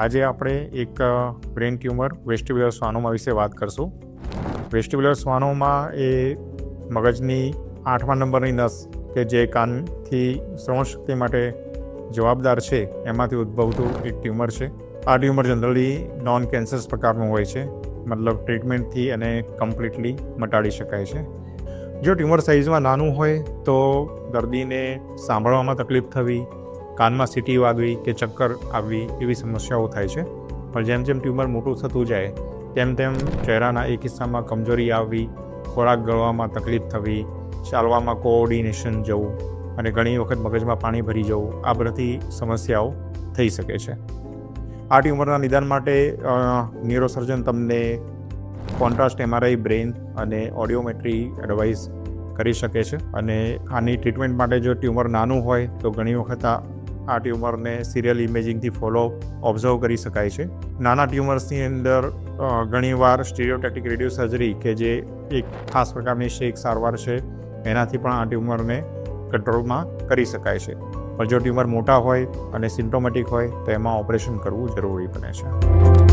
આજે આપણે એક બ્રેન ટ્યુમર વેસ્ટિબ્યુલર સ્વાનોમા વિશે વાત કરશું. વેસ્ટિબ્યુલર સ્વાનોમા એ મગજની 8મા નંબરની નસ કે જે કાનથી શ્રવણ શક્તિ માટે જવાબદાર છે એમાંથી ઉદ્ભવતું એક ટ્યુમર છે. આ ટ્યુમર જનરલી નોન કેન્સરસ પ્રકારનું હોય છે, મતલબ ટ્રીટમેન્ટથી એને કમ્પ્લીટલી મટાડી શકાય છે. જો ટ્યુમર સાઇઝમાં નાનું હોય તો દર્દીને સાંભળવામાં તકલીફ થવી, કાનમાં સીટી વાગવી કે ચક્કર આવવી એવી સમસ્યાઓ થાય છે. પણ જેમ જેમ ટ્યુમર મોટું થતું જાય તેમ તેમ ચહેરાના એક હિસ્સામાં કમજોરી આવવી, ખોરાક ગળવામાં તકલીફ થવી, ચાલવામાં કોઓર્ડિનેશન જવું અને ઘણી વખત મગજમાં પાણી ભરી જવું, આ બધી સમસ્યાઓ થઈ શકે છે. આ ટ્યુમરના નિદાન માટે ન્યુરોસર્જન તમને કોન્ટ્રાસ્ટ MRI બ્રેન અને ઓડિયોમેટ્રી એડવાઇસ કરી શકે છે. અને આની ટ્રીટમેન્ટ માટે જો ટ્યુમર નાનું હોય તો ઘણી વખત આ ટ્યુમરને સિરિયલ ઇમેજિંગથી ફોલો ઓબ્ઝર્વ કરી શકાય છે. નાના ટ્યુમર્સની અંદર ઘણીવાર સ્ટીરિયોટેક્ટિક રેડિયો સર્જરી કે જે એક ખાસ પ્રકારની શેક સારવાર છે એનાથી પણ આ ટ્યુમરને કંટ્રોલમાં કરી શકાય છે. પણ જો ટ્યુમર મોટા હોય અને સિમ્પ્ટોમેટિક હોય તો એમાં ઓપરેશન કરવું જરૂરી બને છે.